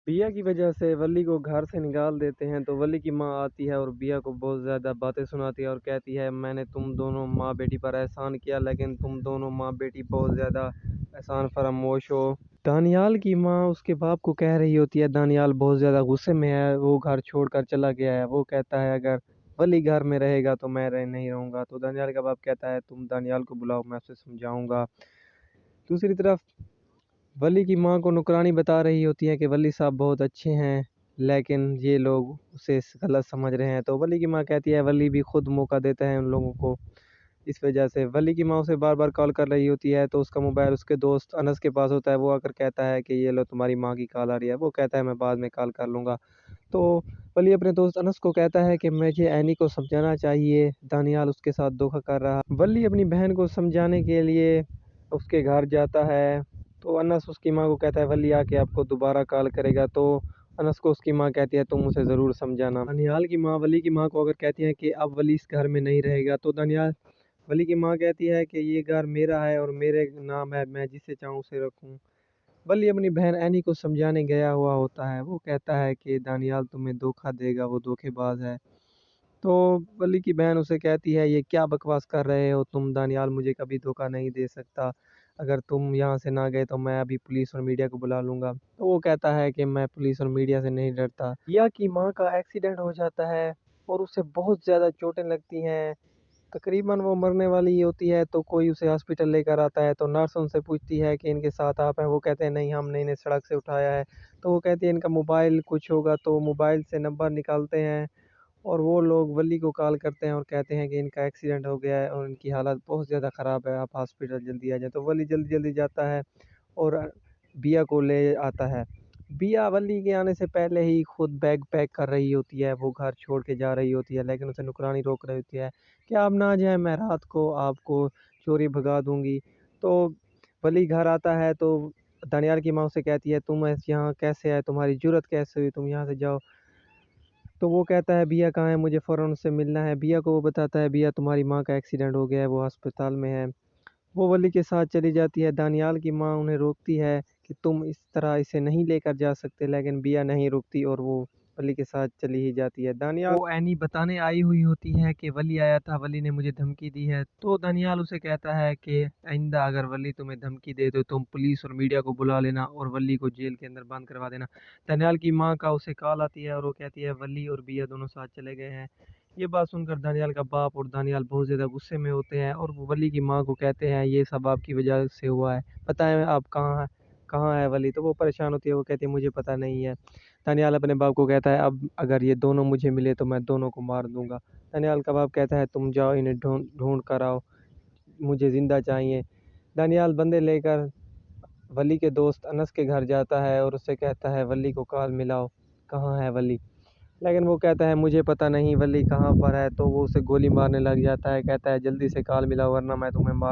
بیا کی وجہ سے ولی کو گھر سے نکال دیتے ہیں تو ولی کی ماں آتی ہے اور بیا کو بہت زیادہ باتیں سناتی ہے اور کہتی ہے میں نے تم دونوں ماں بیٹی پر احسان کیا لیکن تم دونوں ماں بیٹی بہت زیادہ احسان فراموش ہو۔ دانیال کی ماں اس کے باپ کو کہہ رہی ہوتی ہے، دانیال بہت زیادہ غصے میں ہے، وہ گھر چھوڑ کر چلا گیا ہے، وہ کہتا ہے اگر ولی گھر میں رہے گا تو میں نہیں رہوں گا۔ تو دانیال کا باپ کہتا ہے تم دانیال کو بلاؤ، میں اسے سمجھاؤں گا۔ دوسری طرف ولی کی ماں کو نکرانی بتا رہی ہوتی ہے کہ ولی صاحب بہت اچھے ہیں لیکن یہ لوگ اسے غلط سمجھ رہے ہیں۔ تو ولی کی ماں کہتی ہے ولی بھی خود موقع دیتا ہے ان لوگوں کو، اس وجہ سے ولی کی ماں اسے بار بار کال کر رہی ہوتی ہے تو اس کا موبائل اس کے دوست انس کے پاس ہوتا ہے، وہ آ کر کہتا ہے کہ یہ لو تمہاری ماں کی کال آ رہی ہے، وہ کہتا ہے میں بعد میں کال کر لوں گا۔ تو ولی اپنے دوست انس کو کہتا ہے کہ مجھے اینی کو سمجھانا چاہیے، دانیال اس کے ساتھ دھوکہ کر رہا۔ ولی اپنی بہن کو سمجھانے کے لیے اس کے گھر جاتا ہے تو انس اس کی ماں کو کہتا ہے ولی آ کے آپ کو دوبارہ کال کرے گا، تو انس کو اس کی ماں کہتی ہے تم اسے ضرور سمجھانا۔ دانیال کی ماں ولی کی ماں کو اگر کہتی ہے کہ اب ولی اس گھر میں نہیں رہے گا تو ولی کی ماں کہتی ہے کہ یہ گھر میرا ہے اور میرے نام ہے، میں جسے چاہوں اسے رکھوں۔ ولی اپنی بہن اینی کو سمجھانے گیا ہوا ہوتا ہے، وہ کہتا ہے کہ دانیال تمہیں دھوکہ دے گا، وہ دھوکے باز ہے۔ تو ولی کی بہن اسے کہتی ہے یہ کیا بکواس کر رہے ہو تم، دانیال مجھے کبھی دھوکہ نہیں دے سکتا، اگر تم یہاں سے نہ گئے تو میں ابھی پولیس اور میڈیا کو بلا لوں گا۔ تو وہ کہتا ہے کہ میں پولیس اور میڈیا سے نہیں ڈرتا۔ یا کی ماں کا ایکسیڈنٹ ہو جاتا ہے اور اسے بہت زیادہ چوٹیں لگتی ہیں، تقریباً وہ مرنے والی ہوتی ہے تو کوئی اسے ہاسپٹل لے کر آتا ہے تو نرس ان سے پوچھتی ہے کہ ان کے ساتھ آپ ہیں، وہ کہتے ہیں نہیں ہم نے انہیں سڑک سے اٹھایا ہے۔ تو وہ کہتی ہے ان کا موبائل کچھ ہوگا، تو موبائل سے نمبر نکالتے ہیں اور وہ لوگ ولی کو کال کرتے ہیں اور کہتے ہیں کہ ان کا ایکسیڈنٹ ہو گیا ہے اور ان کی حالت بہت زیادہ خراب ہے، آپ ہاسپٹل جلدی آ جائیں۔ تو ولی جلدی جلدی جاتا ہے اور بیا کو لے آتا ہے۔ بیا ولی کے آنے سے پہلے ہی خود بیگ پیک کر رہی ہوتی ہے، وہ گھر چھوڑ کے جا رہی ہوتی ہے لیکن اسے نکرانی روک رہی ہوتی ہے کہ آپ نہ جائیں، میں رات کو آپ کو چوری بھگا دوں گی۔ تو ولی گھر آتا ہے تو دانیال کی ماں سے کہتی ہے تم یہاں کیسے آئے، تمہاری جرت کیسے ہوئی، تم یہاں سے جاؤ۔ تو وہ کہتا ہے بیا کہاں ہے، مجھے فوراً اس سے ملنا ہے۔ بیا کو وہ بتاتا ہے بیا تمہاری ماں کا ایکسیڈنٹ ہو گیا ہے، وہ ہسپتال میں ہے۔ وہ ولی کے ساتھ چلی جاتی ہے، دانیال کی ماں انہیں روکتی ہے کہ تم اس طرح اسے نہیں لے کر جا سکتے، لیکن بیا نہیں رکتی اور وہ ولی کے ساتھ چلی ہی جاتی ہے۔ دانیال کو اینی بتانے آئی ہوئی ہوتی ہے کہ ولی آیا تھا، ولی نے مجھے دھمکی دی ہے۔ تو دانیال اسے کہتا ہے کہ آئندہ اگر ولی تمہیں دھمکی دے تو تم پولیس اور میڈیا کو بلا لینا اور ولی کو جیل کے اندر بند کروا دینا۔ دانیال کی ماں کا اسے کال آتی ہے اور وہ کہتی ہے ولی اور بیا دونوں ساتھ چلے گئے ہیں۔ یہ بات سن کر دانیال کا باپ اور دانیال بہت زیادہ غصے میں ہوتے ہیں اور وہ ولی کی ماں کو کہتے ہیں یہ سب آپ کی وجہ سے ہوا ہے، بتائیں آپ کہاں ہے ولی۔ تو وہ پریشان ہوتی ہے، وہ کہتی ہے مجھے پتہ نہیں ہے۔ دانیال اپنے باپ کو کہتا ہے اب اگر یہ دونوں مجھے ملے تو میں دونوں کو مار دوں گا۔ دانیال کا باپ کہتا ہے تم جاؤ انہیں ڈھونڈ کر آؤ، مجھے زندہ چاہیے۔ دانیال بندے لے کر ولی کے دوست انس کے گھر جاتا ہے اور اسے کہتا ہے ولی کو کال ملاؤ، کہاں ہے ولی، لیکن وہ کہتا ہے مجھے پتہ نہیں ولی کہاں پر ہے۔ تو وہ اسے گولی مارنے لگ جاتا ہے، کہتا ہے جلدی سے کال ملاؤ ورنہ میں تمہیں مار